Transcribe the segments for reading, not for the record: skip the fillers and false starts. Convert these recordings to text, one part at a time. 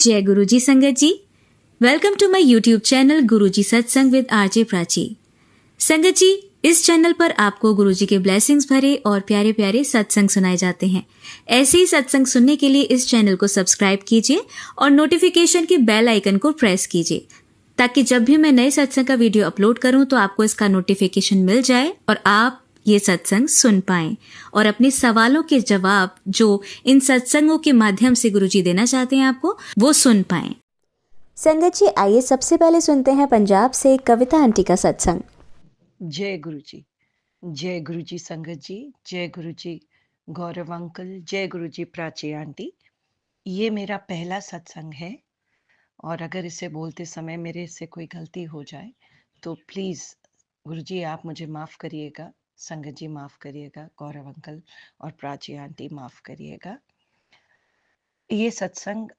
जय गुरुजी संगत जी। Welcome to my YouTube channel Guruji Satsang with RJ Prachi. संगत जी, इस चैनल पर आपको गुरुजी के ब्लेसिंग्स भरे और प्यारे प्यारे सत्संग सुनाए जाते हैं। ऐसे ही सत्संग सुनने के लिए इस चैनल को सब्सक्राइब कीजिए और नोटिफिकेशन के बेल आइकन को प्रेस कीजिए, ताकि जब भी मैं नए सत्संग का वीडियो अपलोड करूं तो आपको इसका नोटिफिकेशन मिल जाए और आप ये सत्संग सुन पाएं और अपने सवालों के जवाब जो इन सत्संगों के माध्यम से गुरुजी देना चाहते हैं आपको, वो सुन पाएं। संगत जी, आइए सबसे पहले सुनते हैं पंजाब से कविता आंटी का सत्संग। जय गुरु जी। जय गुरु जी संगत जी। जय गुरु जी गौरव अंकल। जय गुरु जी प्राची आंटी। ये मेरा पहला सत्संग है और अगर इसे बोलते समय मेरे से कोई गलती हो जाए तो प्लीज गुरु जी आप मुझे माफ करिएगा, संगत जी माफ करिएगा, गौरव अंकल और प्राची आंटी माफ करिएगा। ये सत्संग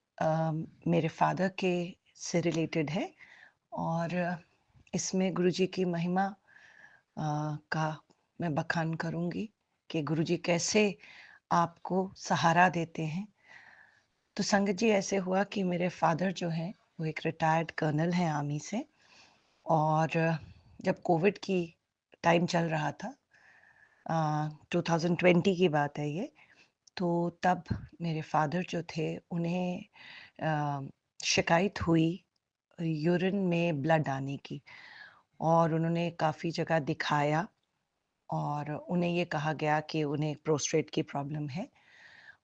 मेरे फादर के से रिलेटेड है और इसमें गुरु जी की महिमा का मैं बखान करूंगी कि गुरुजी कैसे आपको सहारा देते हैं। तो संगत जी ऐसे हुआ कि मेरे फादर जो हैं वो एक रिटायर्ड कर्नल हैं आर्मी से, और जब कोविड की टाइम चल रहा था, 2020 की बात है ये, तो तब मेरे फादर जो थे उन्हें शिकायत हुई यूरिन में ब्लड आने की, और उन्होंने काफ़ी जगह दिखाया और उन्हें ये कहा गया कि उन्हें प्रोस्टेट की प्रॉब्लम है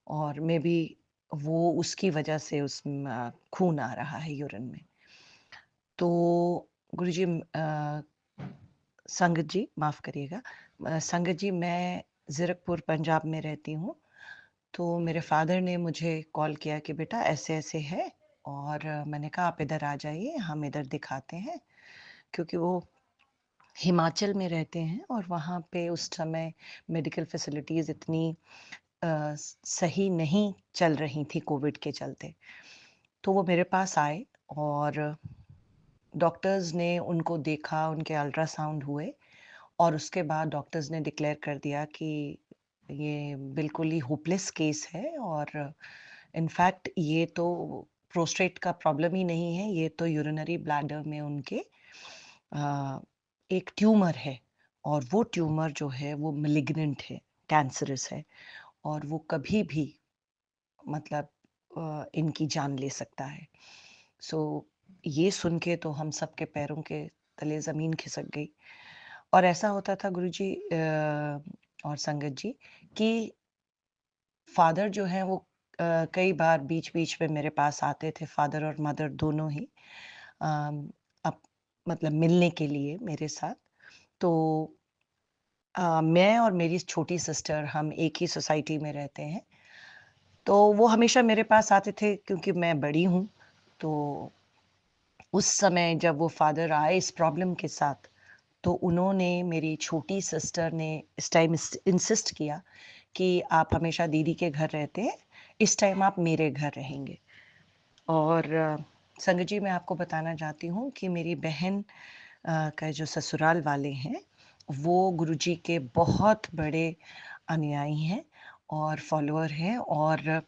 और मे बी वो उसकी वजह से उसमें खून आ रहा है यूरिन में। तो गुरुजी संगत जी माफ़ करिएगा, संगत जी मैं ज़ीरकपुर पंजाब में रहती हूँ। तो मेरे फादर ने मुझे कॉल किया कि बेटा ऐसे-ऐसे है, और मैंने कहा आप इधर आ जाइए, हम इधर दिखाते हैं, क्योंकि वो हिमाचल में रहते हैं और वहाँ पे उस समय मेडिकल फैसिलिटीज़ इतनी सही नहीं चल रही थी कोविड के चलते। तो वो मेरे पास आए और डॉक्टर्स ने उनको देखा, उनके अल्ट्रासाउंड हुए और उसके बाद डॉक्टर्स ने डिक्लेयर कर दिया कि ये बिल्कुल ही होपलेस केस है, और इनफैक्ट ये तो प्रोस्टेट का प्रॉब्लम ही नहीं है, ये तो यूरिनरी ब्लैडर में उनके अ, एक ट्यूमर है, और वो ट्यूमर जो है वो मैलिग्नेंट है, कैंसरस है, और वो कभी भी मतलब इनकी जान ले सकता है। सो ये सुन के तो हम सबके पैरों के तले ज़मीन खिसक गई। और ऐसा होता था गुरुजी और संगत जी कि फादर जो हैं वो कई बार बीच-बीच में मेरे पास आते थे, फादर और मदर दोनों ही अम, अप मतलब मिलने के लिए मेरे साथ। तो मैं और मेरी छोटी सिस्टर हम एक ही सोसाइटी में रहते हैं। तो वो हमेशा मेरे पास आते थे क्योंकि मैं बड़ी हूँ। तो उस समय जब वो फादर आए इस प्रॉब्लम के साथ, तो उन्होंने, मेरी छोटी सिस्टर ने इस टाइम इंसिस्ट किया कि आप हमेशा दीदी के घर रहते हैं, इस टाइम आप मेरे घर रहेंगे। और संगत जी मैं आपको बताना चाहती हूँ कि मेरी बहन का जो ससुराल वाले हैं, वो गुरुजी के बहुत बड़े अनुयायी हैं और फॉलोअर हैं, और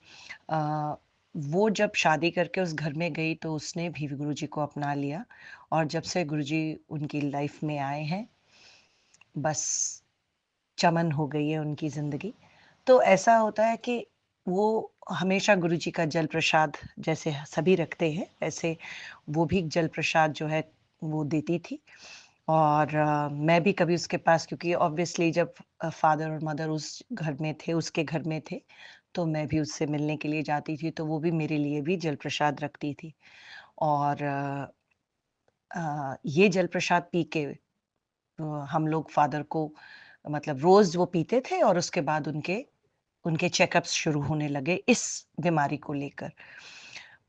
वो जब शादी करके उस घर में गई तो उसने भी गुरुजी को अपना लिया, और जब से गुरुजी उनकी लाइफ में आए हैं, बस चमन हो गई है उनकी ज़िंदगी। तो ऐसा होता है कि वो हमेशा गुरुजी का जल प्रसाद जैसे सभी रखते हैं, वैसे वो भी जल प्रसाद जो है वो देती थी। और मैं भी कभी उसके पास, क्योंकि ऑब्वियसली जब फादर और मदर उस घर में थे, उसके घर में थे, तो मैं भी उससे मिलने के लिए जाती थी, तो वो भी मेरे लिए भी जल प्रसाद रखती थी। और ये जल प्रसाद पी के हम लोग फादर को मतलब रोज़ वो पीते थे, और उसके बाद उनके उनके चेकअप्स शुरू होने लगे इस बीमारी को लेकर।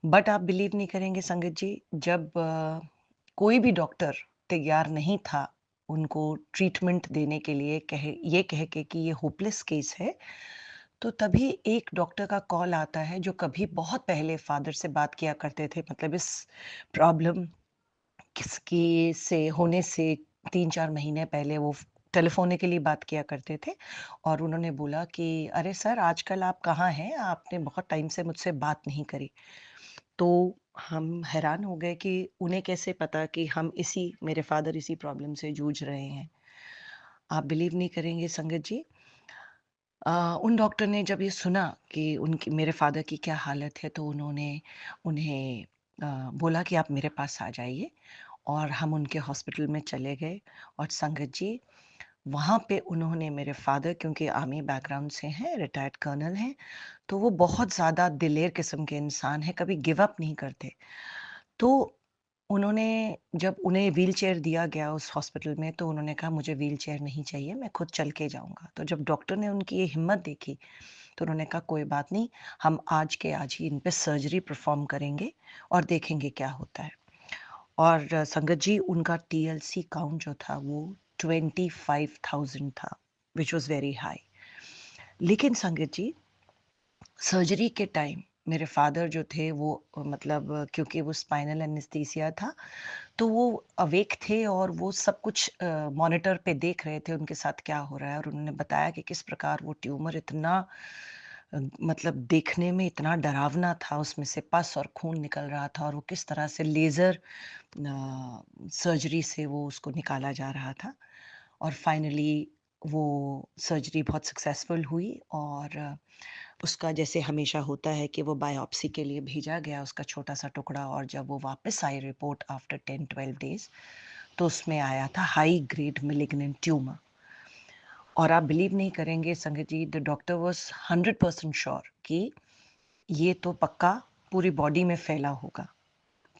बट आप बिलीव नहीं करेंगे संगत जी, जब कोई भी डॉक्टर तैयार नहीं था उनको ट्रीटमेंट देने के लिए, ये कह के कि ये होपलेस केस है, तो तभी एक डॉक्टर का कॉल आता है जो कभी बहुत पहले फादर से बात किया करते थे, मतलब इस प्रॉब्लम किसकी से होने से 3-4 महीने पहले वो टेलीफ़ोनिकली बात किया करते थे, और उन्होंने बोला कि अरे सर आजकल आप कहाँ हैं? आपने बहुत टाइम से मुझसे बात नहीं करी। तो हम हैरान हो गए कि उन्हें कैसे पता कि हम मेरे फादर इसी प्रॉब्लम से जूझ रहे हैं। आप बिलीव नहीं करेंगे संगत जी, उन डॉक्टर ने जब ये सुना कि उनकी मेरे फादर की क्या हालत है, तो उन्होंने उन्हें बोला कि आप मेरे पास आ जाइए, और हम उनके हॉस्पिटल में चले गए। और संगत जी, वहाँ पे उन्होंने मेरे फादर, क्योंकि आर्मी बैकग्राउंड से हैं, रिटायर्ड कर्नल हैं, तो वो बहुत ज़्यादा दिलेर किस्म के इंसान हैं, कभी गिव अप नहीं करते। तो उन्होंने जब उन्हें व्हीलचेयर दिया गया उस हॉस्पिटल में, तो उन्होंने कहा मुझे व्हीलचेयर नहीं चाहिए, मैं खुद चल के जाऊँगा। तो जब डॉक्टर ने उनकी ये हिम्मत देखी, तो उन्होंने कहा कोई बात नहीं, हम आज के आज ही इन पे सर्जरी परफ़ॉर्म करेंगे और देखेंगे क्या होता है। और संगत जी, उनका टीएलसी काउंट जो था वो 25,000 था, व्हिच वाज़ वेरी हाई। लेकिन संगत जी, सर्जरी के टाइम मेरे फादर जो थे वो मतलब क्योंकि वो स्पाइनल एनेस्थीसिया था, तो वो अवेक थे और वो सब कुछ मॉनिटर पे देख रहे थे उनके साथ क्या हो रहा है, और उन्होंने बताया कि किस प्रकार वो ट्यूमर इतना मतलब देखने में इतना डरावना था, उसमें से पस और खून निकल रहा था, और वो किस तरह से लेज़र सर्जरी से वो उसको निकाला जा रहा था। और फाइनली वो सर्जरी बहुत सक्सेसफुल हुई, और उसका जैसे हमेशा होता है कि वो बायोप्सी के लिए भेजा गया उसका छोटा-सा टुकड़ा, और जब वो वापस आई रिपोर्ट आफ्टर 10-12 डेज़, तो उसमें आया था हाई ग्रेड मैलिग्नेंट ट्यूमर। और आप बिलीव नहीं करेंगे संगत जी, द डॉक्टर वाज़ 100% श्योर कि ये तो पक्का पूरी बॉडी में फैला होगा।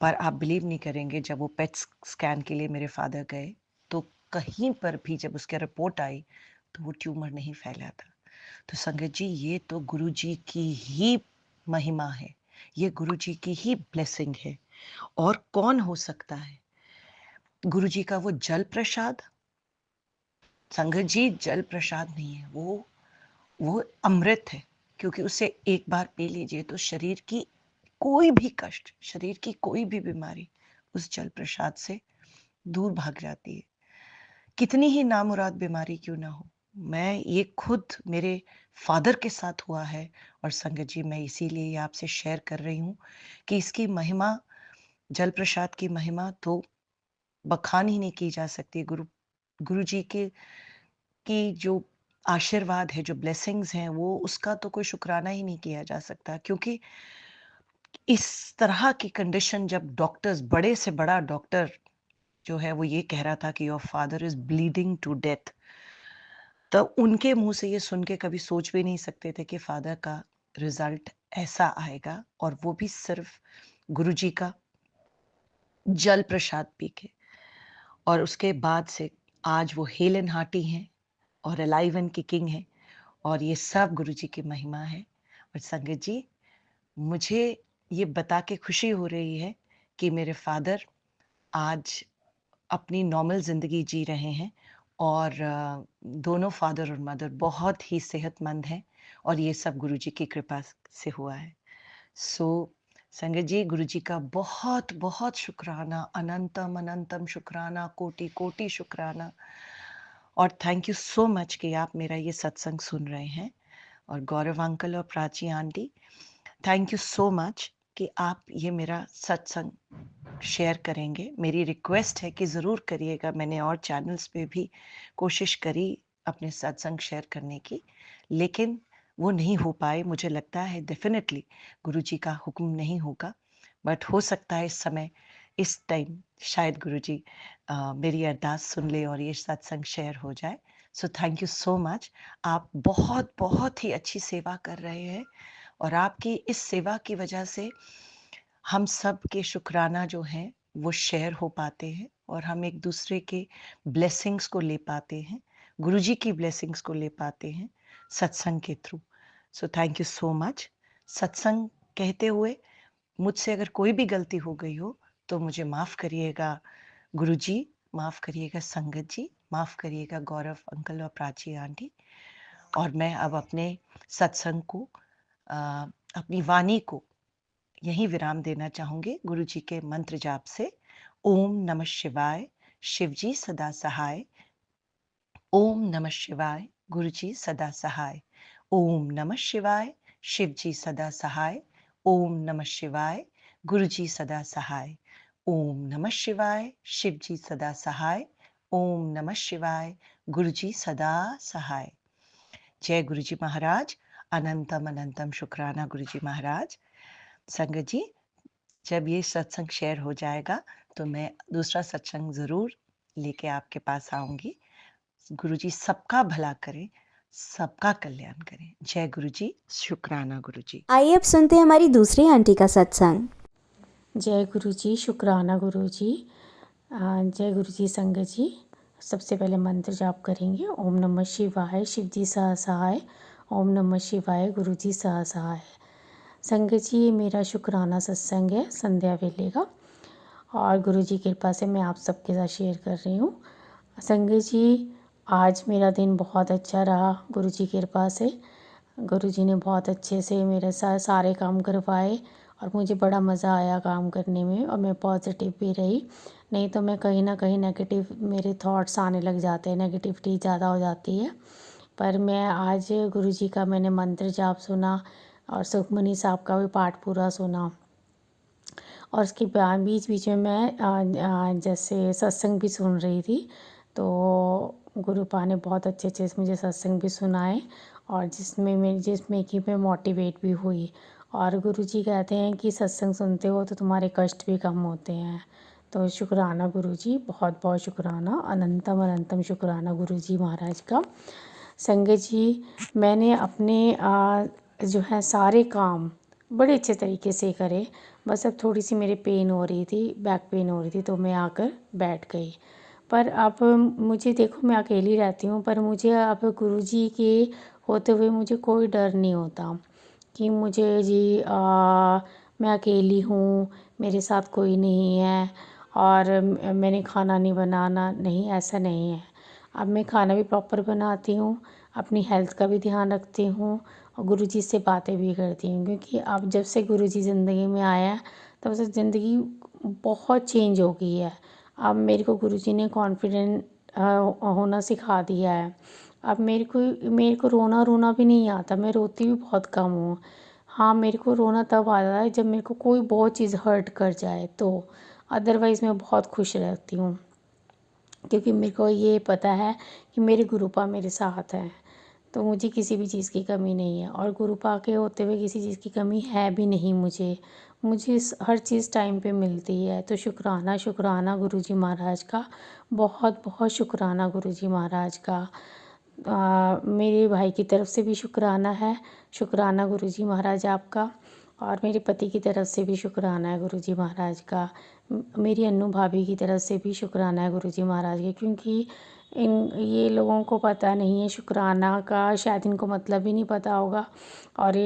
पर आप बिलीव नहीं करेंगे, जब वो पेट स्कैन के लिए मेरे फादर गए, तो कहीं पर भी जब उसकी रिपोर्ट आई, तो वो ट्यूमर नहीं फैला था। तो संगत जी, ये तो गुरुजी की ही महिमा है, ये गुरुजी की ही ब्लेसिंग है। और कौन हो सकता है? गुरुजी का वो जल प्रसाद, संगत जी, जल प्रसाद नहीं है, वो अमृत है। क्योंकि उसे एक बार पी लीजिए तो शरीर की कोई भी कष्ट, शरीर की कोई भी बीमारी उस जल प्रसाद से दूर भाग जाती है। कितनी ही नामुराद बीमारी क्यों ना हो। मैं ये खुद मेरे फादर के साथ हुआ है, और संगत जी, मैं इसीलिए ये आपसे शेयर कर रही हूँ कि इसकी महिमा, जल प्रसाद की महिमा तो बखान ही नहीं की जा सकती। गुरु जी की जो आशीर्वाद है, जो ब्लेसिंग्स हैं, वो उसका तो कोई शुक्राना ही नहीं किया जा सकता। क्योंकि इस तरह की कंडीशन, जब डॉक्टर्स, बड़े से बड़ा डॉक्टर जो है वो ये कह रहा था कि your father is bleeding to death, तो उनके मुंह से ये सुन के कभी सोच भी नहीं सकते थे कि फादर का रिजल्ट ऐसा आएगा, और वो भी सिर्फ गुरुजी का जल प्रसाद पी के। और उसके बाद से आज वो हेल एंड हार्टी हैं, और अलाइव एंड किकिंग हैं, और ये सब गुरुजी की महिमा है। और संगत जी, मुझे ये बता के खुशी हो रही है कि मेरे फादर आज अपनी नॉर्मल ज़िंदगी जी रहे हैं, और दोनों फादर और मदर बहुत ही सेहतमंद हैं, और ये सब गुरुजी की कृपा से हुआ है। सो संगत जी, गुरुजी का बहुत बहुत शुक्राना, अनंतम अनंतम शुक्राना, कोटि कोटि शुक्राना। और थैंक यू सो मच कि आप मेरा ये सत्संग सुन रहे हैं। और गौरव अंकल और Prachi aunty, thank you so much कि आप ये मेरा सत्संग शेयर करेंगे। मेरी रिक्वेस्ट है कि ज़रूर करिएगा। मैंने और चैनल्स पे भी कोशिश करी अपने सत्संग शेयर करने की, लेकिन वो नहीं हो पाए। मुझे लगता है डेफिनेटली गुरुजी का हुक्म नहीं होगा, बट हो सकता है इस समय, इस टाइम शायद गुरुजी मेरी अरदास सुन ले और ये सत्संग शेयर हो जाए। So thank you so much. आप बहुत बहुत ही अच्छी सेवा कर रहे हैं, और आपकी इस सेवा की वजह से हम सब के शुक्राना जो हैं वो शेयर हो पाते हैं, और हम एक दूसरे के ब्लेसिंग्स को ले पाते हैं, गुरुजी की ब्लेसिंग्स को ले पाते हैं सत्संग के through. So thank you so much. सत्संग कहते हुए मुझसे अगर कोई भी गलती हो गई हो, तो मुझे माफ़ करिएगा गुरुजी, माफ़ करिएगा संगत जी, माफ़ करिएगा गौरव अंकल और प्राची आंटी। और मैं अब अपने सत्संग को, अ, अपनी वाणी को यहीं विराम देना चाहूँगी गुरुजी के मंत्र जाप से। ओम नमः शिवाय, शिवजी सदा सहाय। ओम नमः शिवाय, गुरुजी सदा सहाय। ओम नमः शिवाय, शिवजी सदा सहाय। ओम नमः शिवाय, गुरुजी सदा सहाय। ओम नमः शिवाय, शिवजी सदा सहाय। ओम नमः शिवाय, गुरुजी सदा सहाय। जय गुरुजी महाराज। अनंतम अनंतम शुक्राना गुरुजी महाराज। संगत जी, जब ये सत्संग शेयर हो जाएगा तो मैं दूसरा सत्संग ज़रूर लेके आपके पास आऊँगी। गुरुजी सबका भला करें, सबका कल्याण करें। जय गुरुजी, शुक्राना गुरुजी। आइए अब सुनते हैं हमारी दूसरी आंटी का सत्संग। जय गुरु जी, शुक्राना गुरु जी। जय गुरु जी संगत जी। सबसे पहले मंत्र जाप करेंगे। ओम नमः शिवाय, शिव जी सह सहाय। ओम नमः शिवाय, गुरु जी सह सहाय। संगत जी, ये मेरा शुक्राना सत्संग है संध्या वेले का, और गुरु जी की कृपा से मैं आप सबके साथ शेयर कर रही हूँ। संगत जी, आज मेरा दिन बहुत अच्छा रहा गुरु जी की कृपा से। गुरु जी ने बहुत अच्छे से मेरे साथ सारे काम करवाए और मुझे बड़ा मज़ा आया काम करने में, और मैं पॉजिटिव भी रही। नहीं तो मैं कहीं ना कहीं नेगेटिव मेरे थॉट्स आने लग जाते हैं, नेगेटिविटी ज़्यादा हो जाती है। पर मैं आज गुरु जी का मैंने मंत्र जाप सुना और सुखमनी साहब का भी पाठ पूरा सुना, और उसके बाद बीच बीच में मैं जैसे सत्संग भी सुन रही थी। तो गुरुपा ने बहुत अच्छे अच्छे से मुझे सत्संग भी सुनाए, और जिसमें कि मैं मोटिवेट भी हुई। और गुरुजी कहते हैं कि सत्संग सुनते हो तो तुम्हारे कष्ट भी कम होते हैं। तो शुक्राना गुरुजी, बहुत बहुत शुक्राना, अनंतम अनंतम शुक्राना गुरुजी महाराज का। संगत जी, मैंने अपने जो है सारे काम बड़े अच्छे तरीके से करे। बस अब थोड़ी सी मेरे पेन हो रही थी, बैक पेन हो रही थी, तो मैं आकर बैठ गई। पर अब मुझे देखो, मैं अकेली रहती हूँ, पर मुझे अब गुरुजी के होते हुए मुझे कोई डर नहीं होता कि मुझे जी मैं अकेली हूँ, मेरे साथ कोई नहीं है और मैंने खाना नहीं बनाना, नहीं, ऐसा नहीं है। अब मैं खाना भी प्रॉपर बनाती हूँ, अपनी हेल्थ का भी ध्यान रखती हूँ, और गुरुजी से बातें भी करती हूँ, क्योंकि अब जब से गुरुजी ज़िंदगी में आया है तब से ज़िंदगी बहुत चेंज हो गई है। अब मेरे को गुरुजी ने कॉन्फिडेंट होना सिखा दिया है। अब मेरे को रोना रोना भी नहीं आता, मैं रोती भी बहुत कम हूँ। हाँ, मेरे को रोना तब आता है जब मेरे को कोई बहुत चीज़ हर्ट कर जाए तो, अदरवाइज़ मैं बहुत खुश रहती हूँ, क्योंकि मेरे को ये पता है कि मेरे गुरुपा मेरे साथ हैं, तो मुझे किसी भी चीज़ की कमी नहीं है, और गुरुपा के होते हुए किसी चीज़ की कमी है भी नहीं मुझे। हर चीज़ टाइम पे मिलती है। तो शुक्राना शुक्राना गुरुजी महाराज का, बहुत बहुत शुक्राना गुरुजी महाराज का। मेरे भाई की तरफ से भी शुक्राना है, शुक्राना गुरुजी महाराज आपका। और मेरे पति की तरफ से भी शुक्राना है गुरुजी महाराज का। मेरी अन्नू भाभी की तरफ से भी शुक्राना है गुरुजी महाराज के, क्योंकि ये लोगों को पता नहीं है शुक्राना का, शायद इनको मतलब ही नहीं पता होगा। और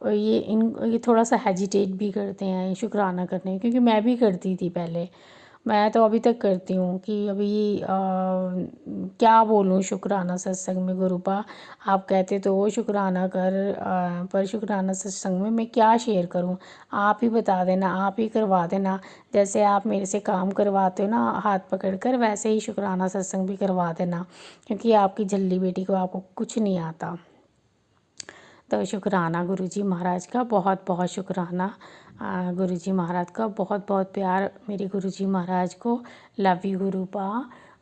ये थोड़ा सा हेजिटेट भी करते हैं शुक्राना करने में, क्योंकि मैं भी करती थी पहले। मैं तो अभी तक करती हूँ कि अभी क्या बोलूँ शुक्राना सत्संग में। गुरुपा आप कहते तो वो शुक्राना कर, पर शुक्राना सत्संग में मैं क्या शेयर करूँ, आप ही बता देना, आप ही करवा देना। जैसे आप मेरे से काम करवाते हो ना हाथ पकड़ कर, वैसे ही शुक्राना सत्संग भी करवा देना, क्योंकि आपकी झल्ली बेटी को आपको कुछ नहीं आता। तो शुक्राना गुरुजी महाराज का, बहुत बहुत शुक्राना गुरुजी महाराज का, बहुत बहुत प्यार मेरे गुरुजी महाराज को। लव यू गुरुपा,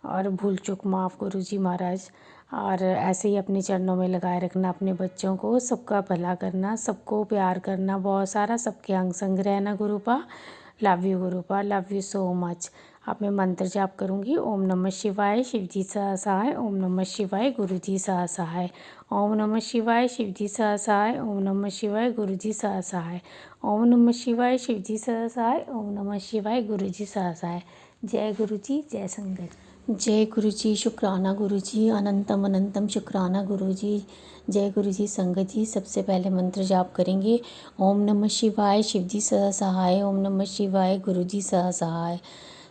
और भूल चूक माफ़ गुरुजी महाराज। और ऐसे ही अपने चरणों में लगाए रखना अपने बच्चों को, सबका भला करना, सबको प्यार करना बहुत सारा, सबके अंग संग रहना Gurupa. Love you Gurupa, love you so much. अब मैं मंत्र जाप करूँगी। ओम नमः शिवाय, शिव जी सह सहाय। ओम नमः शिवाय, गुरु जी सह सहाय। ओम नमः शिवाय, शिव जी सह सहाय। ओम नमः शिवाय, गुरु जी सह सहाय। ओम नमः शिवाय, शिव जी सह सहाय। ओम नमः शिवाय, गुरु जी सह सहाय। जय गुरु जी, जय संगत। जय गुरु जी, शुक्राना गुरु जी, अनंतम अनंतम शुक्राना गुरु जी। जय गुरु जी संगत जी। सबसे पहले मंत्र जाप करेंगे। ओम नमः शिवाय, शिव जी सह सहाय। ओम नमः शिवाय, गुरु जी सह सहाय।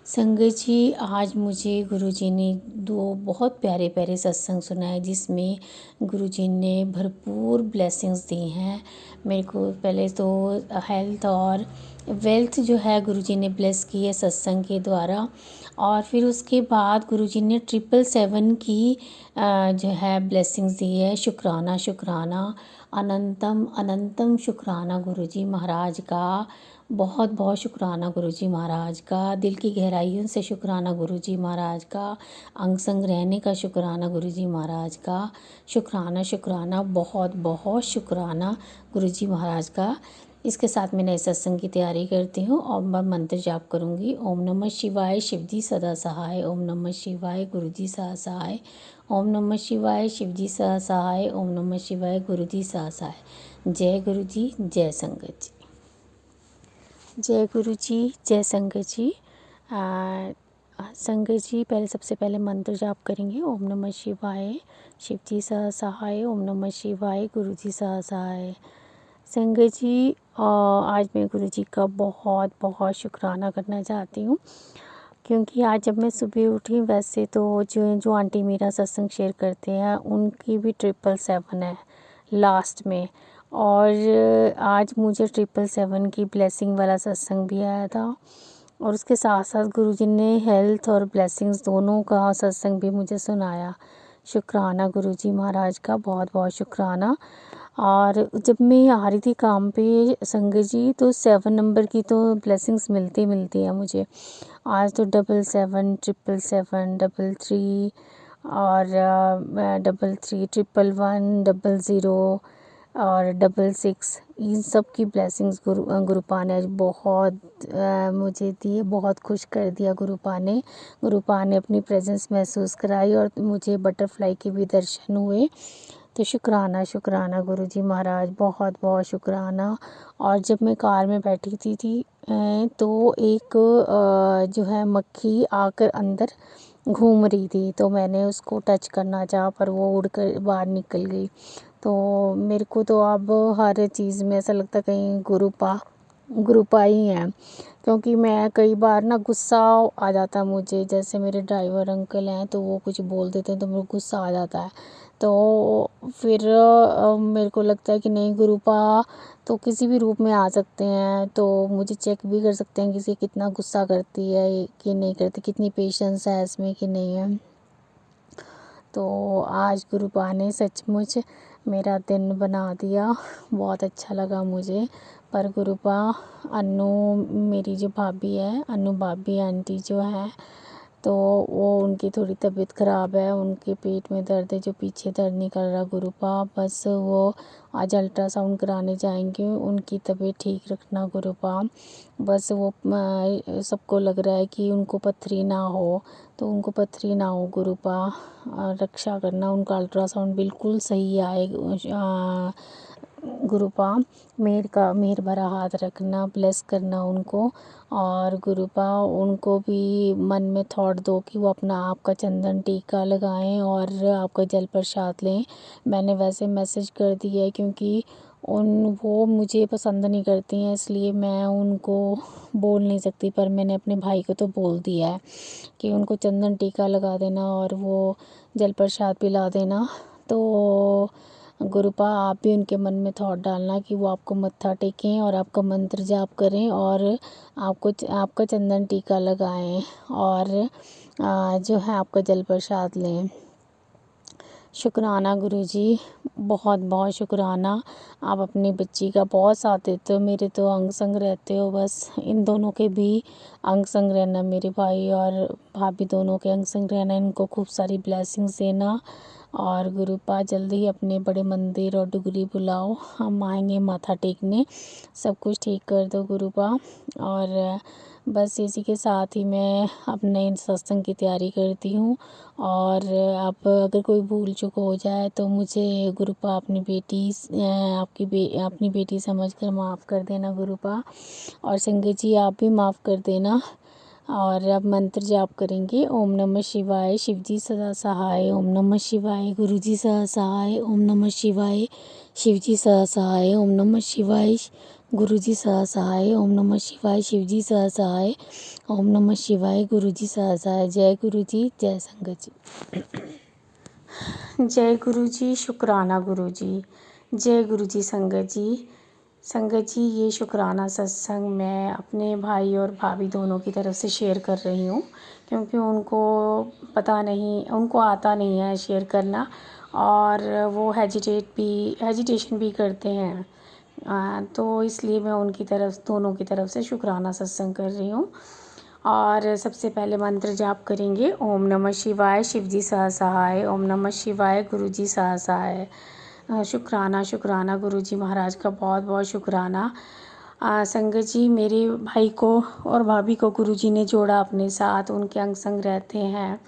संगत जी, आज मुझे गुरुजी ने 2 बहुत प्यारे प्यारे सत्संग सुनाए जिसमें गुरुजी ने भरपूर ब्लेसिंग्स दी हैं मेरे को। पहले तो हेल्थ और वेल्थ जो है गुरुजी ने ब्लेस की है सत्संग के द्वारा, और फिर उसके बाद गुरुजी ने 777 की जो है ब्लेसिंग्स दी है। शुक्राना शुक्राना, अनंतम अनंतम शुक्राना गुरुजी महाराज का। बहुत बहुत शुक्राना गुरुजी महाराज का। दिल की गहराइयों से शुक्राना गुरुजी महाराज का। अंग संग रहने का शुक्राना गुरुजी महाराज का। शुक्राना शुक्राना, बहुत बहुत शुक्राना गुरुजी महाराज का। इसके साथ मैं नए सत्संग की तैयारी करती हूँ और मैं मंत्र जाप करूँगी। ओम नमः शिवाय, शिवजी सदा सहाय। ओम नमः शिवाय, गुरुजी सदा सहाय। ओम नमः शिवाय, शिवजी सदा सहाय। ओम नमः शिवाय, गुरुजी सदा सहाय। जय गुरुजी, जय संगत जी। जय गुरुजी, जय संगत जी। संगत जी, पहले सबसे पहले मंत्र जाप करेंगे। ओम नमः शिवाय, शिवजी सदा सहाय। ओम नमः शिवाय, गुरुजी सदा सहाय। संगत जी, आज मैं गुरुजी का बहुत बहुत शुक्राना करना चाहती हूँ, क्योंकि आज जब मैं सुबह उठी, वैसे तो जो आंटी मेरा सत्संग शेयर करते हैं उनकी भी 777 है लास्ट में, और आज मुझे 777 की ब्लेसिंग वाला सत्संग भी आया था, और उसके साथ साथ गुरुजी ने हेल्थ और ब्लेसिंग्स दोनों का सत्संग भी मुझे सुनाया। शुक्राना गुरुजी महाराज का, बहुत बहुत शुक्राना। और जब मैं आ रही थी काम पे संगत जी, तो 7 नंबर की तो ब्लेसिंग्स मिलती हैं मुझे। आज तो 777, 777, 33 और 33, 111, 00 और 66, इन सब की ब्लेसिंग्स गुरुपा ने आज बहुत मुझे दी, बहुत खुश कर दिया गुरुपा ने। गुरुपा ने अपनी प्रेजेंस महसूस कराई और मुझे बटरफ्लाई के भी दर्शन हुए। तो शुक्राना शुक्राना गुरुजी महाराज, बहुत बहुत शुक्राना। और जब मैं कार में बैठी थी तो एक जो है मक्खी आकर अंदर घूम रही थी, तो मैंने उसको टच करना चाहा पर वो उड़कर बाहर निकल गई। तो मेरे को तो अब हर चीज़ में ऐसा लगता है कहीं गुरुपा ही है, क्योंकि मैं कई बार ना गुस्सा आ जाता है मुझे। जैसे मेरे ड्राइवर अंकल हैं तो वो कुछ बोल देते हैं तो मेरे को गुस्सा आ जाता है, तो फिर मेरे को लगता है कि नहीं, गुरुपा तो किसी भी रूप में आ सकते हैं, तो मुझे चेक भी कर सकते हैं किसी कितना गुस्सा करती है कि नहीं करती, कितनी पेशेंस है इसमें कि नहीं है। तो आज गुरुपा ने सचमुच मेरा दिन बना दिया, बहुत अच्छा लगा मुझे। पर गुरुपा, अन्नू मेरी जो भाभी है, अन्नू भाभी आंटी जो है, तो वो उनकी थोड़ी तबीयत ख़राब है, उनके पेट में दर्द है, जो पीछे दर्द निकल रहा गुरुपा। बस वो आज अल्ट्रासाउंड कराने जाएंगे, उनकी तबीयत ठीक रखना गुरुपा। बस वो सबको लग रहा है कि उनको पथरी ना हो, तो उनको पथरी ना हो गुरुपा, रक्षा करना। उनका अल्ट्रासाउंड बिल्कुल सही आए गुरुपा। मेहर भरा हाथ रखना, ब्लेस करना उनको। और गुरुपा, उनको भी मन में थॉट दो कि वो अपना आपका चंदन टीका लगाएं और आपका जल प्रसाद लें। मैंने वैसे मैसेज कर दिया है, क्योंकि वो मुझे पसंद नहीं करती हैं, इसलिए मैं उनको बोल नहीं सकती, पर मैंने अपने भाई को तो बोल दिया है कि उनको चंदन टीका लगा देना और वो जल प्रसाद पिला देना। तो गुरुपा, आप भी उनके मन में थॉट डालना कि वो आपको मत्था टेकें और आपका मंत्र जाप करें और आपका चंदन टीका लगाएं और जो है आपका जल प्रसाद लें। शुक्राना गुरुजी, बहुत बहुत शुक्राना। आप अपनी बच्ची का बहुत साथ देते हो, मेरे तो अंग संग रहते हो। बस इन दोनों के भी अंग संग रहना, मेरे भाई और भाभी दोनों के अंग संग रहना, इनको खूब सारी ब्लेसिंग्स देना। और गुरुपा, जल्दी ही अपने बड़े मंदिर और डुगरी बुलाओ, हम आएंगे माथा टेकने, सब कुछ ठीक कर दो गुरुपा। और बस इसी के साथ ही मैं अपने सत्संग की तैयारी करती हूँ। और आप अगर कोई भूल चूक हो जाए तो मुझे गुरुपा अपनी बेटी समझकर माफ़ कर देना गुरुपा। और संगत जी, आप भी माफ़ कर देना। और अब मंत्र जाप करेंगे। ओम नमः शिवाय, शिवजी सदा सहाय। ओम नमः शिवाय, गुरुजी सदा सहाय। ओम नमः शिवाय, शिवजी सदा सहाय। ओम नमः शिवाय, गुरुजी सह सहाय। ओम नमः शिवाय शिवजी सह सहाय। ओम नमः शिवाय गुरुजी सह सहाय। जय गुरुजी, जय संगत जी। जय गुरुजी, शुक्राना गुरुजी। जय गुरुजी संगत जी। संगत जी, ये शुक्राना सत्संग मैं अपने भाई और भाभी दोनों की तरफ से शेयर कर रही हूँ, क्योंकि उनको पता नहीं, उनको आता नहीं है शेयर करना, और वो हेजिटेशन भी करते हैं। तो इसलिए मैं उनकी तरफ, दोनों की तरफ से शुक्राना सत्संग कर रही हूँ। और सबसे पहले मंत्र जाप करेंगे। ओम नमः शिवाय शिवजी सह सहाय। ओम नमः शिवाय गुरुजी सह सहाय। शुक्राना शुक्राना गुरुजी महाराज का बहुत बहुत शुक्राना। संगत जी, मेरे भाई को और भाभी को गुरुजी ने जोड़ा अपने साथ, उनके अंग संग रहते हैं,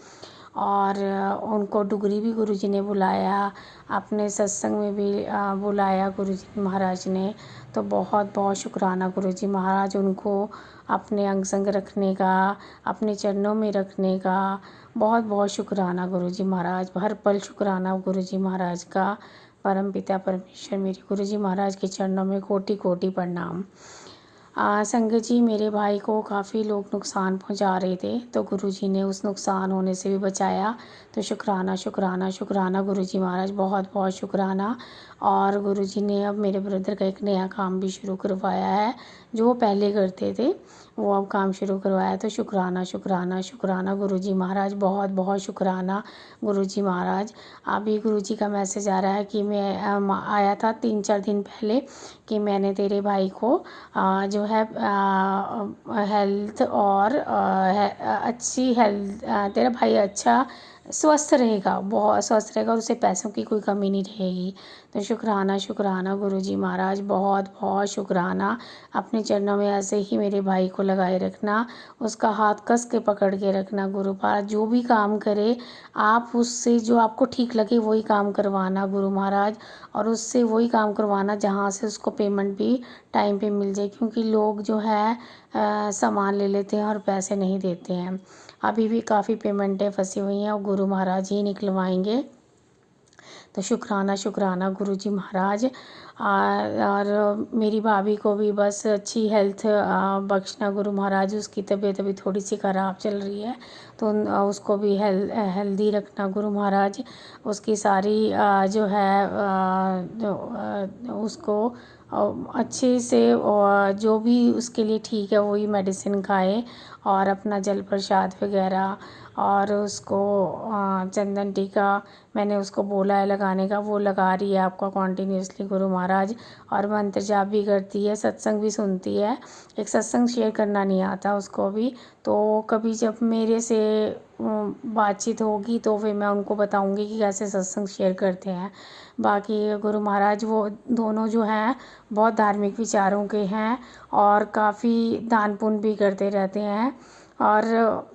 और उनको डुगरी भी गुरुजी ने बुलाया, अपने सत्संग में भी बुलाया गुरुजी महाराज ने। तो बहुत बहुत शुक्राना गुरुजी महाराज, उनको अपने अंग संग रखने का, अपने चरणों में रखने का बहुत बहुत शुक्राना गुरुजी महाराज। हर पल शुक्राना गुरुजी महाराज का। परम पिता परमेश्वर मेरे गुरुजी महाराज के चरणों में कोटि कोटि प्रणाम। संगत जी, मेरे भाई को काफ़ी लोग नुकसान पहुंचा रहे थे, तो गुरुजी ने उस नुकसान होने से भी बचाया। तो शुक्राना शुक्राना शुक्राना गुरुजी महाराज, बहुत बहुत शुक्राना। और गुरुजी ने अब मेरे ब्रदर का एक नया काम भी शुरू करवाया है, जो वो पहले करते थे, वो अब काम शुरू करवाया। तो शुक्राना शुक्राना शुक्राना गुरुजी महाराज, बहुत बहुत शुक्राना गुरुजी महाराज। अभी गुरुजी का मैसेज आ रहा है कि मैं आया था 3-4 दिन पहले कि मैंने तेरे भाई को जो है हेल्थ और अच्छी हेल्थ, तेरा भाई अच्छा स्वस्थ रहेगा, बहुत स्वस्थ रहेगा, और उसे पैसों की कोई कमी नहीं रहेगी। तो शुक्राना शुक्राना गुरुजी महाराज, बहुत बहुत शुक्राना। अपने चरणों में ऐसे ही मेरे भाई को लगाए रखना, उसका हाथ कस के पकड़ के रखना। गुरु महाराज जो भी काम करे, आप उससे जो आपको ठीक लगे वही काम करवाना गुरु महाराज, और उससे वही काम करवाना जहाँ से उसको पेमेंट भी टाइम पे मिल जाए, क्योंकि लोग जो है सामान ले लेते हैं और पैसे नहीं देते हैं। अभी भी काफ़ी पेमेंटें फंसी हुई हैं और गुरु महाराज ही निकलवाएंगे। तो शुक्राना शुक्राना गुरुजी महाराज। और मेरी भाभी को भी बस अच्छी हेल्थ बख्शना गुरु महाराज। उसकी तबीयत अभी थोड़ी सी ख़राब चल रही है, तो उसको भी हेल्दी रखना गुरु महाराज। उसकी सारी जो है उसको अच्छे से, जो भी उसके लिए ठीक है वही मेडिसिन खाए, और अपना जल प्रसाद वगैरह, और उसको चंदन टीका मैंने उसको बोला है लगाने का, वो लगा रही है आपका कॉन्टीन्यूसली गुरु महाराज। और मंत्र जाप भी करती है, सत्संग भी सुनती है। एक सत्संग शेयर करना नहीं आता उसको भी, तो कभी जब मेरे से बातचीत होगी तो फिर मैं उनको बताऊंगी कि कैसे सत्संग शेयर करते हैं। बाकी गुरु महाराज वो दोनों जो हैं बहुत धार्मिक विचारों के हैं, और काफ़ी दान पुण्य भी करते रहते हैं, और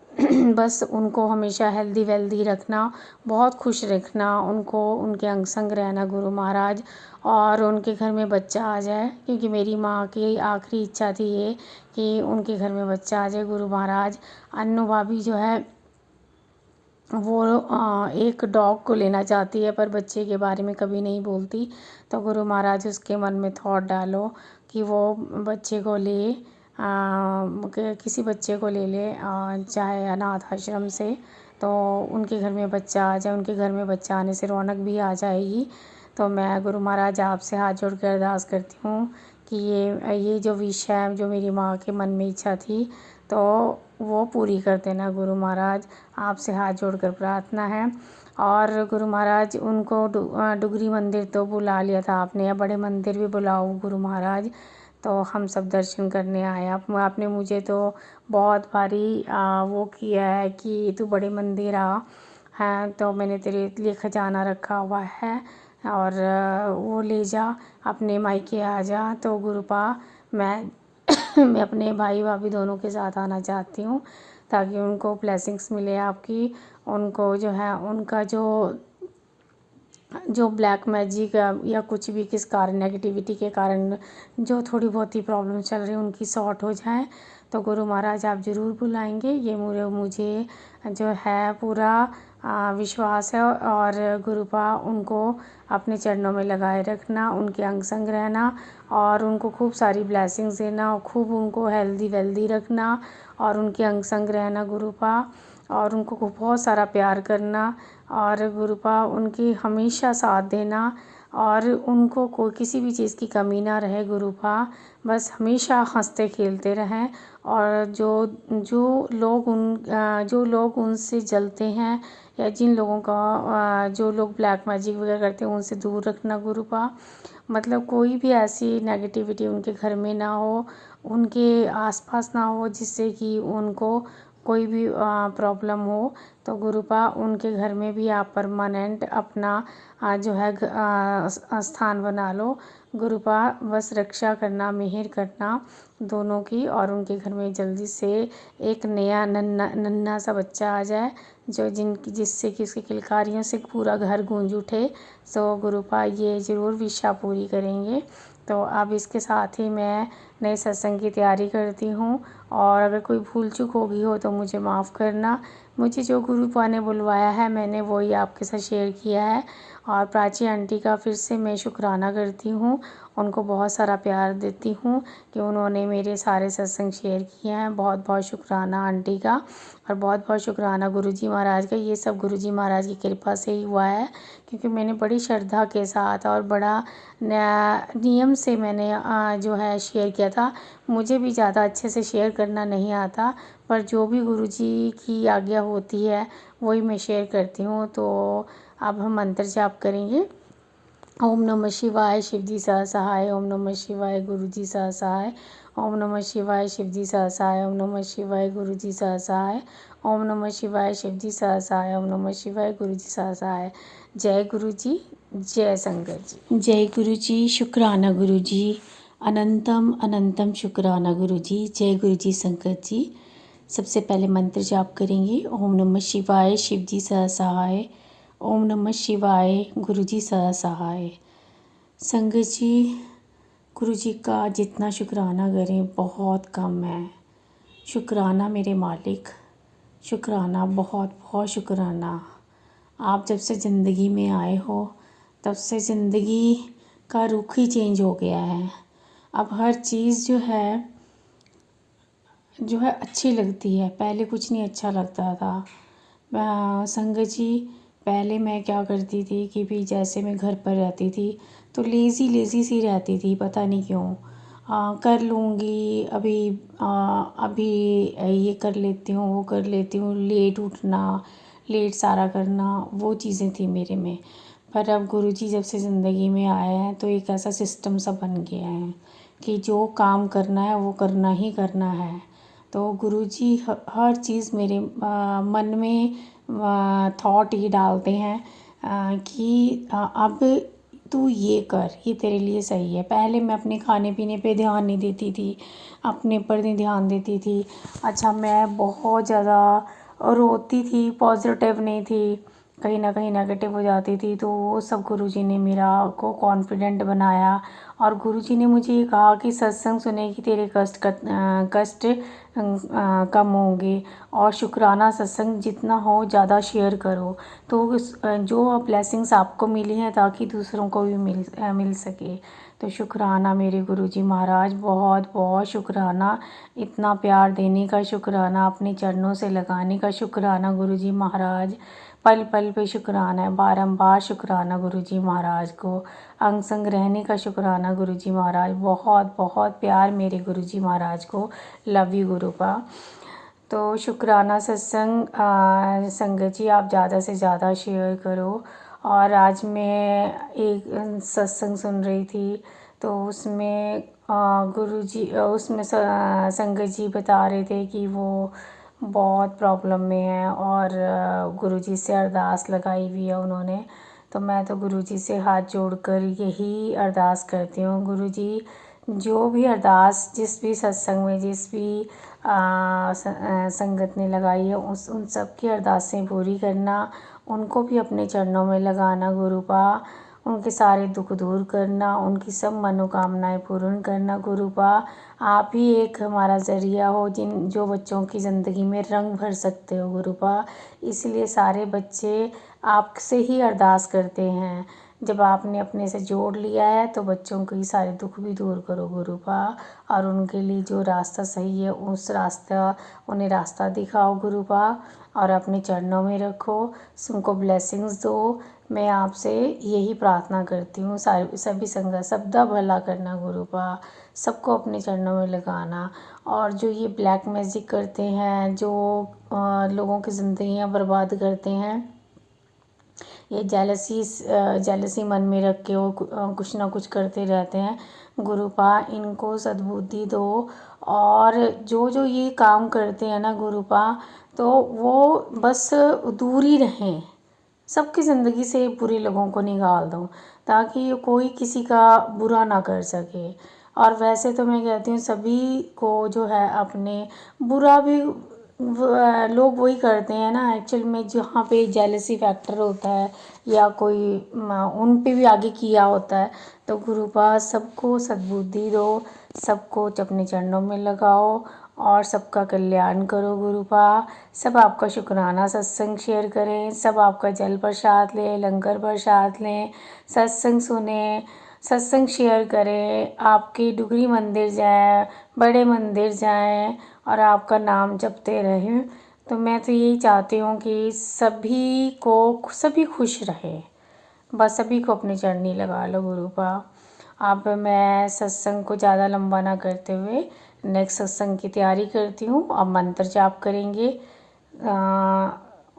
बस उनको हमेशा हेल्दी वेल्दी रखना, बहुत खुश रखना उनको, उनके अंग संग रहना गुरु महाराज। और उनके घर में बच्चा आ जाए, क्योंकि मेरी माँ की आखिरी इच्छा थी ये कि उनके घर में बच्चा आ जाए गुरु महाराज। अन्नू भाभी जो है वो एक डॉग को लेना चाहती है, पर बच्चे के बारे में कभी नहीं बोलती। तो गुरु महाराज उसके मन में थॉट डालो कि वो बच्चे को ले, किसी बच्चे को ले ले, चाहे अनाथ आश्रम से, तो उनके घर में बच्चा आ जाए। उनके घर में बच्चा आने से रौनक भी आ जाएगी। तो मैं गुरु महाराज आपसे हाथ जोड़ कर अरदास करती हूँ कि ये जो विश है, जो मेरी माँ के मन में इच्छा थी, तो वो पूरी कर देना गुरु महाराज। आपसे हाथ जोड़कर प्रार्थना है। और गुरु महाराज उनको डुगरी मंदिर तो बुला लिया था आपने, या बड़े मंदिर भी बुलाओ गुरु महाराज, तो हम सब दर्शन करने आए। आपने मुझे तो बहुत भारी वो किया है कि तू बड़े मंदिर आ, है तो मैंने तेरे लिए खजाना रखा हुआ है, और वो ले जा, अपने मायके आ जा। तो गुरुपा मैं मैं अपने भाई भाभी दोनों के साथ आना चाहती हूँ, ताकि उनको ब्लेसिंग्स मिले आपकी। उनको जो है उनका जो जो ब्लैक मैजिक या कुछ भी किस कारण नेगेटिविटी के कारण जो थोड़ी बहुत ही प्रॉब्लम चल रही है उनकी सॉर्ट हो जाए। तो गुरु महाराज आप ज़रूर बुलाएंगे, ये मुझे जो है पूरा विश्वास है। और गुरुपा उनको अपने चरणों में लगाए रखना, उनके अंग संग रहना और उनको खूब सारी ब्लेसिंग्स देना और खूब उनको हेल्दी वेल्दी रखना और उनके अंग संग रहना गुरुपा, और उनको बहुत सारा प्यार करना और गुरुपा उनकी हमेशा साथ देना और उनको कोई किसी भी चीज़ की कमी ना रहे गुरुपा, बस हमेशा हंसते खेलते रहें। और जो लोग उनसे जलते हैं या जिन लोगों का जो लोग ब्लैक मैजिक वगैरह करते हैं उनसे दूर रखना गुरुपा। मतलब कोई भी ऐसी नेगेटिविटी उनके घर में ना हो, उनके आसपास ना हो जिससे कि उनको कोई भी प्रॉब्लम हो। तो गुरुपा उनके घर में भी आप परमानेंट अपना जो है स्थान बना लो गुरुपा, बस रक्षा करना, मेहर करना दोनों की, और उनके घर में जल्दी से एक नया नन्हा सा बच्चा आ जाए जिससे कि उसकी किलकारियों से पूरा घर गूंज उठे। तो गुरुपा ये ज़रूर विशा पूरी करेंगे। तो अब इसके साथ ही मैं नए सत्संग की तैयारी करती हूँ और अगर कोई भूल चूक हो गई हो तो मुझे माफ़ करना। मुझे जो गुरुपा ने बुलवाया है मैंने वही आपके साथ शेयर किया है। और प्राची आंटी का फिर से मैं शुक्राना करती हूँ, उनको बहुत सारा प्यार देती हूँ कि उन्होंने मेरे सारे सत्संग शेयर किए हैं। बहुत बहुत शुक्राना आंटी का और बहुत बहुत शुक्राना गुरुजी महाराज का। ये सब गुरुजी महाराज की कृपा से ही हुआ है, क्योंकि मैंने बड़ी श्रद्धा के साथ और बड़ा नियम से मैंने जो है शेयर किया था। मुझे भी ज़्यादा अच्छे से शेयर करना नहीं आता, पर जो भी गुरुजी की आज्ञा होती है वही मैं शेयर करती हूँ। तो अब हम मंत्र जाप करेंगे। ओम नमः शिवाय शिवजी सह सहाय, ओम नमः शिवाय गुरुजी सह सहाय, ओम नमः शिवाय शिवजी सह सहाय, ओम नमः शिवाय गुरुजी सह सहाय, ओम नमः शिवाय शिवजी सह सहाय, ओम नमः शिवाय गुरुजी सह सहाय। जय गुरु जी, जय संगत जी। जय गुरु जी, शुक्राना गुरु जी, अनंतम अनंतम शुक्राना गुरु जी। जय गुरु जी संगत जी। सबसे पहले मंत्र जाप करेंगे। ओम नमः शिवाय शिवजी सह सहाय, ओम नमः शिवाय गुरुजी सह सहाय। संगत जी, गुरु जी का जितना शुक्राना करें बहुत कम है। शुक्राना मेरे मालिक, शुक्राना बहुत बहुत शुक्राना। आप जब से ज़िंदगी में आए हो तब से ज़िंदगी का रुख ही चेंज हो गया है। अब हर चीज़ जो है अच्छी लगती है, पहले कुछ नहीं अच्छा लगता था। संगत जी, पहले मैं क्या करती थी कि भी जैसे मैं घर पर रहती थी तो लेज़ी सी रहती थी, पता नहीं क्यों। कर लूँगी अभी ये कर लेती हूँ, वो कर लेती हूँ, लेट उठना, लेट सारा करना, वो चीज़ें थी मेरे में। पर अब गुरुजी जब से ज़िंदगी में आए हैं तो एक ऐसा सिस्टम सा बन गया है कि जो काम करना है वो करना ही करना है। तो गुरुजी हर चीज़ मेरे मन में थॉट ये डालते हैं कि अब तू ये कर, ये तेरे लिए सही है। पहले मैं अपने खाने पीने पे ध्यान नहीं देती थी, अपने पर नहीं ध्यान देती थी। अच्छा, मैं बहुत ज़्यादा रोती थी, पॉजिटिव नहीं थी, कहीं ना कहीं नेगेटिव हो जाती थी। तो वो सब गुरुजी ने मेरा को कॉन्फिडेंट बनाया और गुरुजी ने मुझे ये कहा कि सत्संग सुने कि तेरे कष्ट कम होंगे और शुक्राना सत्संग जितना हो ज़्यादा शेयर करो। तो जो ब्लेसिंग्स आपको मिली हैं ताकि दूसरों को भी मिल सके। तो शुक्राना मेरे गुरुजी महाराज, बहुत बहुत शुक्राना, इतना प्यार देने का शुक्राना, अपने चरणों से लगाने का शुक्राना गुरुजी महाराज, पल पल पे शुक्राना है, बारंबार शुक्राना गुरुजी महाराज को, अंग संग रहने का शुक्राना गुरुजी महाराज, बहुत बहुत प्यार मेरे गुरुजी महाराज को। Love you गुरुपा। तो शुक्राना सत्संग संगत जी आप ज़्यादा से ज़्यादा शेयर करो। और आज मैं एक सत्संग सुन रही थी तो उसमें गुरुजी उसमें संगत जी बता रहे थे कि वो बहुत प्रॉब्लम में है और गुरुजी से अरदास लगाई हुई है उन्होंने। तो मैं तो गुरुजी से हाथ जोड़कर यही अरदास करती हूँ, गुरुजी जो भी अरदास जिस भी सत्संग में जिस भी संगत ने लगाई है उन सब की अरदासें पूरी करना उनको भी अपने चरणों में लगाना गुरुपा, उनके सारे दुख दूर करना, उनकी सब मनोकामनाएं पूर्ण करना गुरुपा। आप ही एक हमारा ज़रिया हो जो बच्चों की ज़िंदगी में रंग भर सकते हो गुरुपा। इसलिए सारे बच्चे आपसे ही अरदास करते हैं, जब आपने अपने से जोड़ लिया है तो बच्चों के सारे दुख भी दूर करो गुरुपा, और उनके लिए जो रास्ता सही है उन्हें रास्ता दिखाओ गुरुपा, और अपने चरणों में रखो, उनको ब्लेसिंग्स दो। मैं आपसे यही प्रार्थना करती हूँ, सभी संगत सबका भला करना गुरुपा, सबको अपने चरणों में लगाना। और जो ये ब्लैक मैजिक करते हैं, जो लोगों की ज़िंदगियाँ बर्बाद करते हैं, ये जेलसी मन में रख के वो कुछ ना कुछ करते रहते हैं गुरुपा, इनको सद्बुद्धि दो। और जो जो ये काम करते हैं ना गुरुपा, तो वो बस दूर ही रहें, सबकी ज़िंदगी से बुरे लोगों को निकाल दो, ताकि कोई किसी का बुरा ना कर सके। और वैसे तो मैं कहती हूँ सभी को जो है अपने बुरा भी लोग वही करते हैं ना एक्चुअल में, जहाँ पे जेलसी फैक्टर होता है या कोई उन पे भी आगे किया होता है। तो गुरुपा सबको सद्बुद्धि दो, सबको अपने चरणों में लगाओ और सबका कल्याण करो गुरुपा। सब आपका शुक्राना सत्संग शेयर करें, सब आपका जल प्रसाद लें, लंगर प्रसाद लें, सत्संग सुने, सत्संग शेयर करें, आपके डुगरी मंदिर जाएं, बड़े मंदिर जाएं और आपका नाम जपते रहें। तो मैं तो यही चाहती हूँ कि सभी खुश रहें, बस सभी को अपनी चरनी लगा लो गुरुपा। अब मैं सत्संग को ज़्यादा लंबा ना करते हुए नेक्स्ट सत्संग की तैयारी करती हूँ। अब मंत्र जाप करेंगे।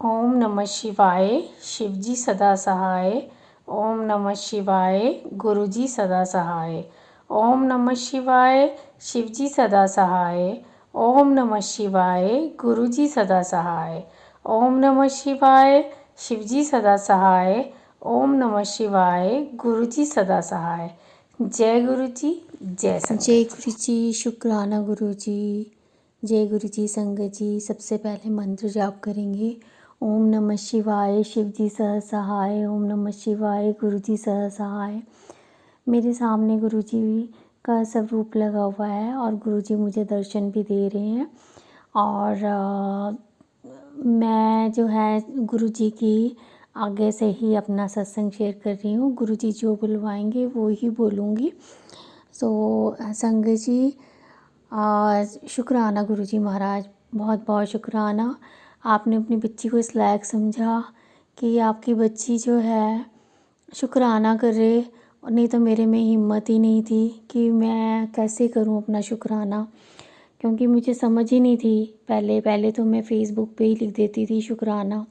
ओम नमः शिवाय, शिवजी सदा सहाय। ओम नमः शिवाय, गुरुजी सदा सहाय। ओम नमः शिवाय, शिवजी सदा सहाय। ओम नमः शिवाय, गुरुजी सदा सहाय। ओम नमः शिवाय, शिवजी सदा सहाय। ओम नमः शिवाय, गुरुजी सदा सहाय। जय गुरु जी, जय संगत। जय गुरु जी, शुक्राना गुरु जी। जय गुरु जी संगत जी। सबसे पहले मंत्र जाप करेंगे। ओम नमः शिवाय, शिवजी सह सहाय। ओम नमः शिवाय, गुरु जी सह सहाय। मेरे सामने गुरु जी का स्वरूप लगा हुआ है और गुरु जी मुझे दर्शन भी दे रहे हैं। और मैं जो है गुरु जी की आगे से ही अपना सत्संग शेयर कर रही हूँ। गुरु जी जो बुलवाएंगे वो ही बोलूँगी। सो संगत जी, शुक्राना गुरु जी महाराज, बहुत बहुत शुक्राना। आपने अपनी बच्ची को इस लायक समझा कि आपकी बच्ची जो है शुक्राना करे, और नहीं तो मेरे में हिम्मत ही नहीं थी कि मैं कैसे करूं अपना शुक्राना, क्योंकि मुझे समझ ही नहीं थी। पहले तो मैं फ़ेसबुक पे ही लिख देती थी शुक्राना,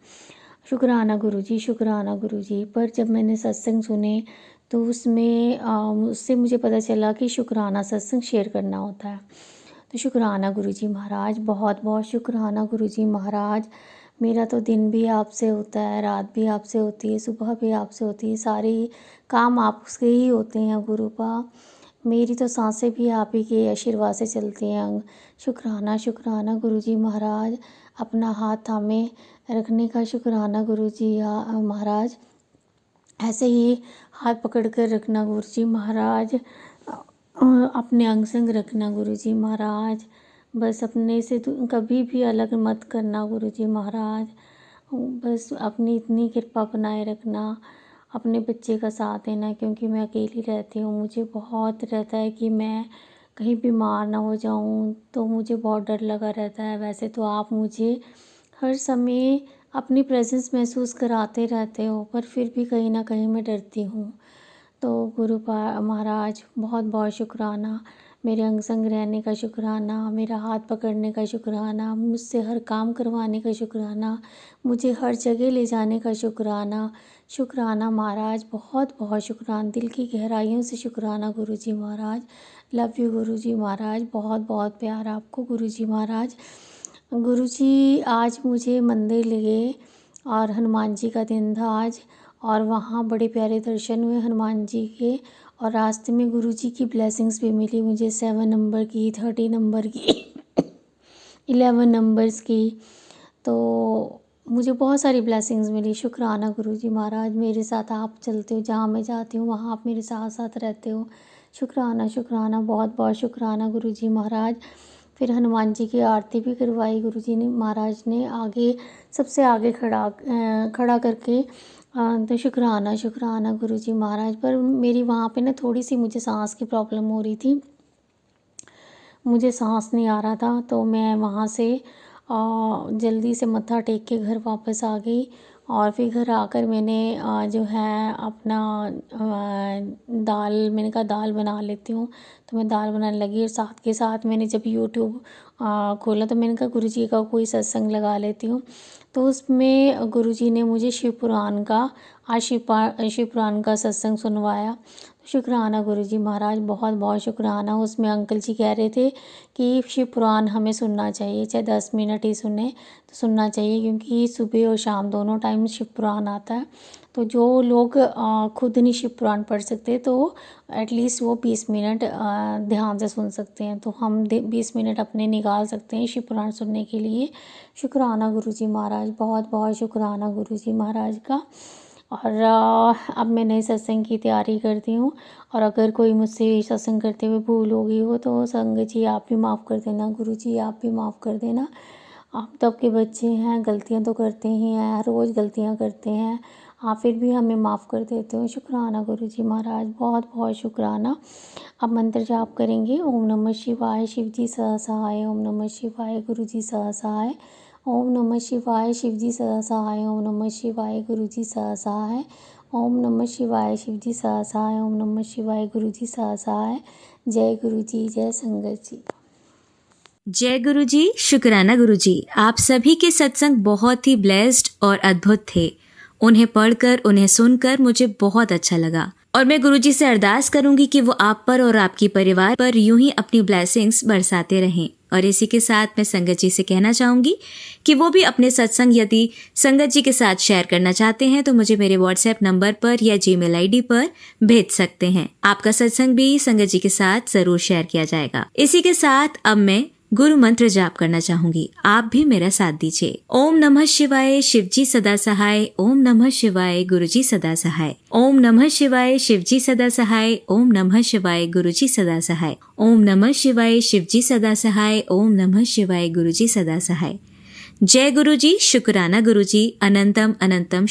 शुक्राना गुरुजी, शुक्राना गुरुजी। पर जब मैंने सत्संग सुने तो उससे मुझे पता चला कि शुक्राना सत्संग शेयर करना होता है। तो शुक्राना गुरुजी महाराज, बहुत बहुत शुक्राना गुरुजी महाराज। मेरा तो दिन भी आपसे होता है, रात भी आपसे होती है, सुबह भी आपसे होती है, सारे काम आपसे ही होते हैं गुरुपा। मेरी तो सांसें भी आप ही के आशीर्वाद से चलती हैं। शुक्राना शुक्राना गुरुजी महाराज। अपना हाथ थामे रखने का शुक्राना गुरुजी महाराज। ऐसे ही हाथ पकड़ कर रखना गुरुजी महाराज। अपने अंग संग रखना गुरुजी महाराज। बस अपने से कभी भी अलग मत करना गुरुजी महाराज। बस अपनी इतनी कृपा बनाए रखना, अपने बच्चे का साथ देना, क्योंकि मैं अकेली रहती हूँ। मुझे बहुत रहता है कि मैं कहीं बीमार ना हो जाऊँ, तो मुझे बहुत डर लगा रहता है। वैसे तो आप मुझे हर समय अपनी प्रेजेंस महसूस कराते रहते हो, पर फिर भी कहीं ना कहीं मैं डरती हूँ। तो गुरु महाराज, बहुत बहुत शुक्राना। मेरे अंग संग रहने का शुक्राना, मेरा हाथ पकड़ने का शुक्राना, मुझसे हर काम करवाने का शुक्राना, मुझे हर जगह ले जाने का शुक्राना। शुक्राना महाराज, बहुत बहुत शुक्राना, दिल की गहराइयों से शुक्राना गुरुजी महाराज। लव यू गुरुजी महाराज, बहुत बहुत प्यार आपको गुरुजी महाराज। गुरुजी आज मुझे मंदिर ले गए और हनुमान जी का दिन था आज, और वहाँ बड़े प्यारे दर्शन हुए हनुमान जी के, और रास्ते में गुरुजी की ब्लेसिंग्स भी मिली मुझे 7 नंबर की, 30 नंबर की 11 नंबर्स की। तो मुझे बहुत सारी ब्लेसिंग्स मिली। शुक्राना गुरुजी महाराज, मेरे साथ आप चलते हो, जहाँ मैं जाती हूँ वहाँ आप मेरे साथ साथ रहते हो। शुक्राना शुक्राना, बहुत बहुत शुक्राना गुरुजी महाराज। फिर हनुमान जी की आरती भी करवाई गुरुजी ने महाराज ने, आगे सबसे आगे खड़ा करके। तो शुक्राना शुक्राना गुरुजी महाराज। पर मेरी वहाँ पे ना थोड़ी सी मुझे सांस की प्रॉब्लम हो रही थी, मुझे सांस नहीं आ रहा था, तो मैं वहाँ से जल्दी से मत्था टेक के घर वापस आ गई। और फिर घर आकर मैंने जो है अपना दाल, मैंने कहा दाल बना लेती हूँ, तो मैं दाल बनाने लगी। और साथ के साथ मैंने जब यूट्यूब खोला तो मैंने कहा गुरुजी का कोई सत्संग लगा लेती हूँ। तो उसमें गुरुजी ने मुझे शिव पुराण का शिव पुराण का सत्संग सुनवाया। शुक्राना गुरुजी महाराज, बहुत बहुत शुक्राना। उसमें अंकल जी कह रहे थे कि शिव पुराण हमें सुनना चाहिए, चाहे 10 मिनट ही सुने तो सुनना चाहिए, क्योंकि सुबह और शाम दोनों टाइम शिव पुराण आता है। तो जो लोग खुद नहीं शिव पुराण पढ़ सकते तो एटलीस्ट वो 20 मिनट ध्यान से सुन सकते हैं। तो हम 20 मिनट अपने निकाल सकते हैं शिव पुराण सुनने के लिए। शुक्राना गुरुजी महाराज, बहुत बहुत शुक्राना गुरुजी महाराज का। और अब मैं नए सत्संग की तैयारी करती हूँ। और अगर कोई मुझसे सत्संग करते हुए भूल हो गई हो तो संगत जी आप भी माफ़ कर देना, गुरुजी आप भी माफ़ कर देना। आप तब के बच्चे हैं, गलतियाँ तो करते ही हैं, रोज़ गलतियाँ करते हैं, आप फिर भी हमें माफ़ कर देते हो। शुक्राना गुरुजी महाराज, बहुत बहुत शुक्राना। अब मंत्र जाप करेंगे। ओम नमः शिवाय, शिव जी सदा सहाय। ओम नमः शिवाय, गुरुजी सदा सहाय। ओम नमः शिवाय, शिव जी सदा सहाय। ओम नमः शिवाय, गुरुजी सदा सहाय। ओम नमः शिवाय, शिव जी सदा सहाय। ओम नमः शिवाय, गुरुजी सदा सहाय। जय गुरुजी, जय संगत जी। जय गुरुजी, शुक्राना गुरुजी। आप सभी के सत्संग बहुत ही ब्लेस्ड और अद्भुत थे। उन्हें पढ़कर, उन्हें सुनकर मुझे बहुत अच्छा लगा। और मैं गुरुजी से अरदास करूंगी कि वो आप पर और आपके परिवार पर यूं ही अपनी ब्लेसिंग्स बरसाते रहें। और इसी के साथ मैं संगत जी से कहना चाहूंगी कि वो भी अपने सत्संग यदि संगत जी के साथ शेयर करना चाहते हैं तो मुझे मेरे व्हाट्सएप नंबर पर या जीमेल आईडी पर भेज सकते हैं। आपका सत्संग भी संगत जी के साथ जरूर शेयर किया जाएगा। इसी के साथ अब मैं गुरु मंत्र जाप करना चाहूंगी, आप भी मेरा साथ दीजिए। ओम नमः शिवाय, शिवजी सदा सहाय। ओम नमः शिवाय, गुरुजी सदा सहाय। ओम नमः शिवाय, शिवजी सदा सहाय। ओम नमः शिवाय, गुरुजी सदा सहाय। ओम नमः शिवाय, शिवजी सदा सहाय। ओम नमः शिवाय, गुरुजी सदा सहाय। जय गुरुजी, शुक्राना गुरुजी, अनंतम अनंतम